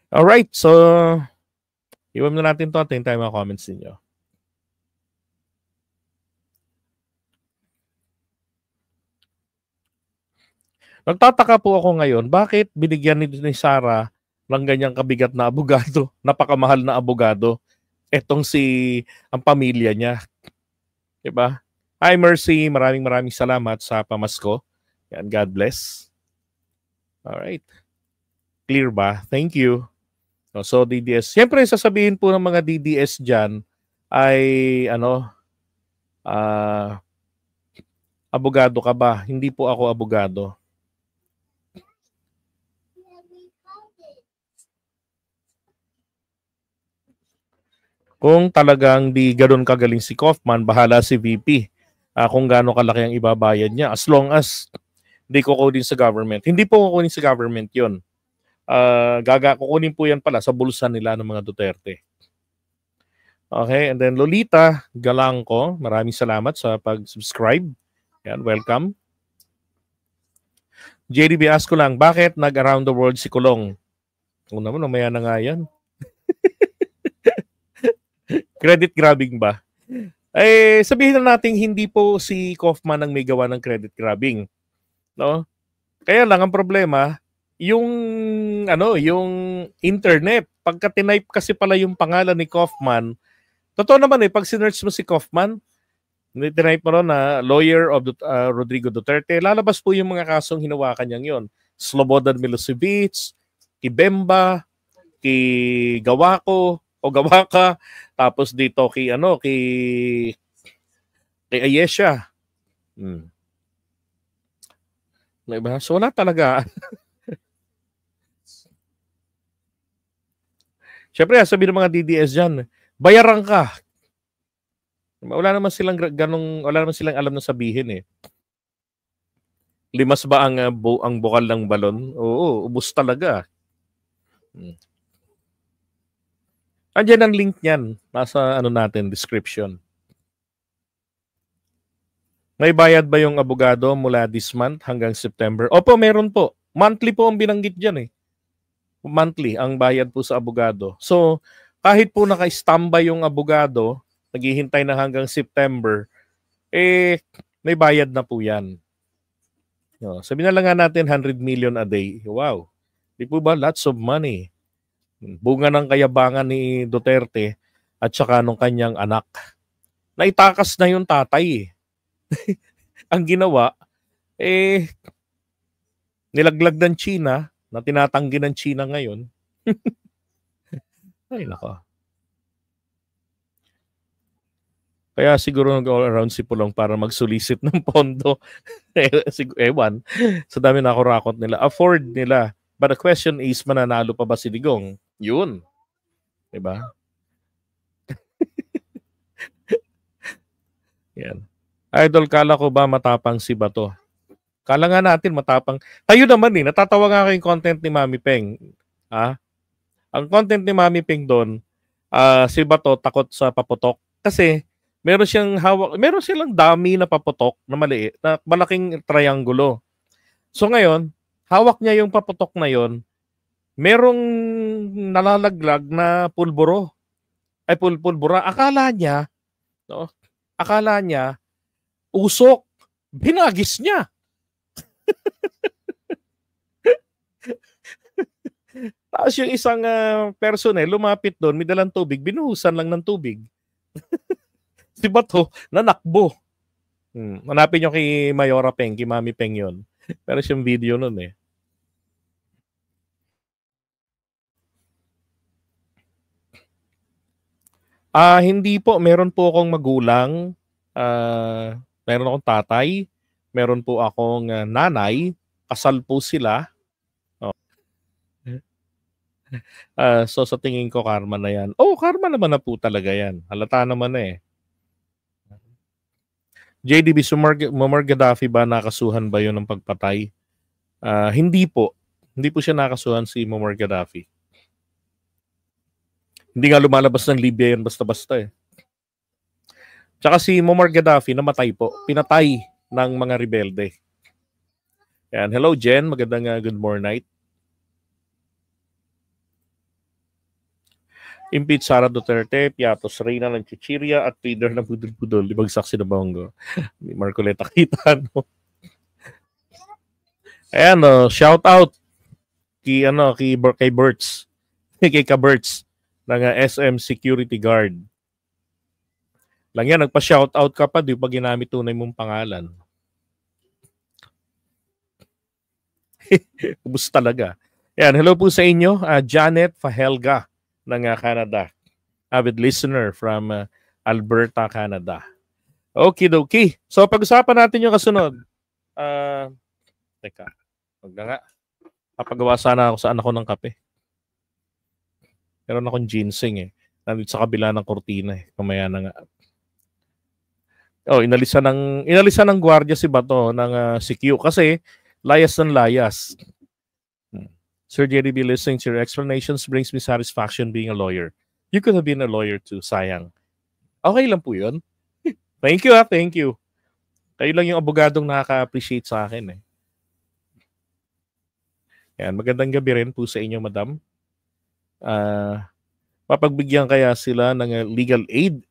Alright. So, iwan na natin ito. Tingin tayo mga comments ninyo. Nagtataka po ako ngayon, bakit binigyan ni Sarah ng ganyang kabigat na abogado, napakamahal na abogado, etong ang pamilya niya. Diba? Hi Mercy, maraming salamat sa pamasko. Yan, God bless. Alright. Clear ba? Thank you. So DDS, siyempre sasabihin po ng mga DDS dyan ay abogado ka ba? Hindi po ako abogado. Kung talagang di ganoon kagaling si Kaufman, bahala si VP kung gaano kalaki ang ibabayad niya. As long as di kukunin sa government. Hindi po kukunin sa government yun. Kukunin po yan pala sa bulsa nila ng mga Duterte. Okay, and then Lolita Galangco, maraming salamat sa pag-subscribe. Yan, welcome. JDB, ask ko lang, bakit nag-around the world si Kulong? Kung naman, namaya na nga yan. Credit grabbing ba? Sabihin na natin hindi po si Kaufman ang may gawa ng credit grabbing. No? Kaya lang ang problema, yung internet, pagka tinype kasi pala yung pangalan ni Kaufman, totoo naman pag sinearch mo si Kaufman, tinype mo na lawyer of Rodrigo Duterte, lalabas po yung mga kasong hinawakan niyang yon. Slobodan Milosevic, kay Bemba, kay Gawaka, tapos dito kay Ayesha. Diba? So wala talaga. Siyempre, sabi ng mga DDS dyan, bayaran ka. Wala naman silang alam na sabihin . Limas ba ang bukal ng balon? Oo, ubos talaga. Andiyan ang link niyan. Nasa natin, description. May bayad ba yung abogado mula this month hanggang September? Opo, meron po. Monthly po ang binanggit dyan . Monthly ang bayad po sa abogado. So, kahit po naka-standby yung abogado, naghihintay na hanggang September, may bayad na po yan. Sabi na lang nga natin 100 million a day. Wow. Di po ba? Lots of money. Bunga ng kayabangan ni Duterte at saka nung kanyang anak. Naitakas na yung tatay . Ang ginawa, nilaglag ng China, na tinatanggi ng China ngayon. Ay, nako. Kaya siguro nag-all around si Pulong para mag-solicit ng pondo. Ewan. Sa dami na kurakot nila. Afford nila. But the question is, mananalo pa ba si Digong? Yun. Diba? Yan. Idol, kala ko ba matapang si Bato? Kala nga natin matapang. Tayo naman eh, natatawa nga yung content ni Mami Peng. Ang content ni Mami Peng doon, si Bato takot sa paputok. Kasi meron siyang hawak, meron silang dami na paputok na maliit, na malaking triangulo. So ngayon, hawak niya yung paputok na yon, merong nalalaglag na pulburo. Ay pulbura. Akala niya usok. Binagis niya. Tapos yung isang personnel lumapit doon, may dalang tubig, binuhusan lang ng tubig. Si Bato, nanakbo. Hanapin nyo kay Mayora Peng, kay Mami Peng yun. Pero siyang video nun eh. Hindi po. Meron po akong magulang. Meron akong tatay. Meron po akong nanay. Kasal po sila. So sa tingin ko, karma na yan. Karma naman na po talaga yan. Halata naman na eh. JDB, Muammar Gaddafi ba nakasuhan ba yun ng pagpatay? Hindi po. Hindi po siya nakasuhan si Muammar Gaddafi. Hindi nga lumalabas ng Libya yun basta-basta eh. Tsaka si Muammar Gaddafi namatay po. Pinatay ng mga rebelde. Yan. Hello Jen, magandang good morning night. Impeach Sara Duterte, Piatos Reyna ng Chichiria at Peter na budol-budol. Ibagsak si Nabongo. Ni Marcoleta kita, no? Ayan, shout out kay Berts. Kay Ka-Berts ng SM Security Guard. Lang yan, nagpa-shout out ka pa, di pa ginamit tunay mong pangalan. Ubus talaga. Ayan, hello po sa inyo, Janet Fahelga ng Canada. Avid listener from Alberta, Canada. Okay. So pag-usapan natin yung kasunod. Teka. Wag na nga. Papagawa sana ako saan ako ng kape. Meron akong ginseng eh. Nandito sa kabila ng kortina eh. Mamaya na nga. Inalisan ng gwardiya si Bato ng CQ kasi layas ng layas. Sir JDB, listening to your explanations brings me satisfaction being a lawyer. You could have been a lawyer too, sayang. Okay lang po yun. Thank you thank you. Kayo lang yung abogadong nakaka-appreciate sa akin eh. Yan, magandang gabi rin po sa inyo, madam. Papagbigyan kaya sila ng legal aid,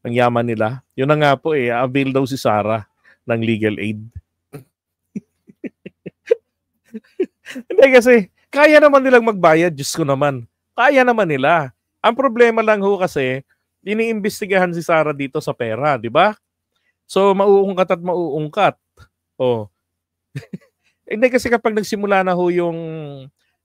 ang yaman nila. Yun na nga po avail daw si Sara ng legal aid. Hindi kasi, kaya naman nilang magbayad. Diyos ko naman. Kaya naman nila. Ang problema lang ho kasi, iniimbestigahan si Sara dito sa pera, di ba? So, mauungkat at mauungkat. Hindi kasi kapag nagsimula na ho yung...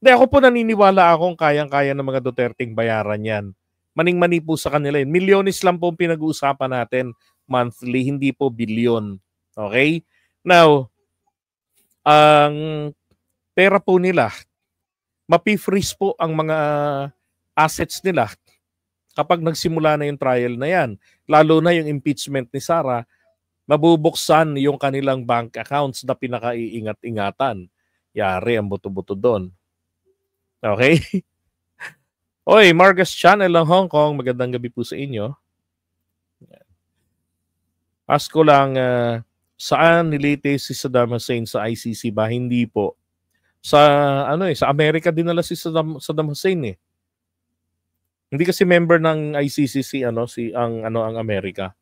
Hindi, ako po naniniwala akong kayang-kaya ng mga Duterteng bayaran yan. Maning-mani po sa kanila yun. Milyones lang po pinag-uusapan natin monthly, hindi po bilyon. Okay? Now, ang pera po nila, mapi-freeze po ang mga assets nila kapag nagsimula na yung trial na yan. Lalo na yung impeachment ni Sara, mabubuksan yung kanilang bank accounts na pinakaiingat-ingatan. Yari ang buto-buto doon. Okay? Oy, Marcus Channel ng Hong Kong, magandang gabi po sa inyo. Ask ko lang, saan nilite si Saddam Hussein sa ICC ba? Hindi po. Sa Amerika dinala si Saddam Hussein eh. Hindi kasi member ng ICC ang Amerika.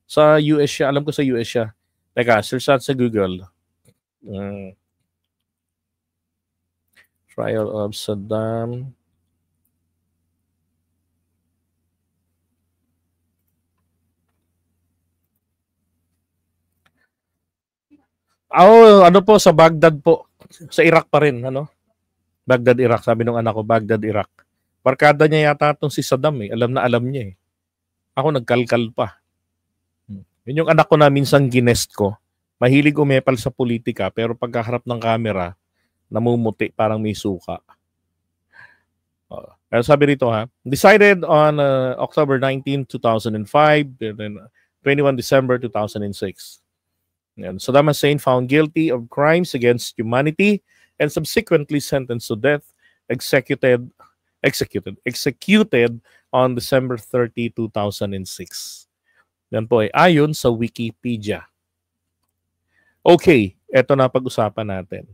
Sa US siya, alam ko sa US siya. Teka, search sa Google. Trial of Saddam. Sa Baghdad po. Sa Iraq pa rin, Baghdad, Iraq. Sabi nung anak ko, Baghdad, Iraq. Barkada niya yata itong si Saddam eh. Alam niya eh. Ako nagkalkal pa. Yun yung anak ko na minsan ginest ko. Mahilig umepal sa politika pero pagkaharap ng camera, namumuti parang may suka. Pero sabi rito decided on October 19, 2005, and then 21 December 2006. Yan. Saddam Hussein found guilty of crimes against humanity and subsequently sentenced to death, executed on December 30, 2006. Yan po ay ayon sa Wikipedia. Okay, eto na pag-usapan natin.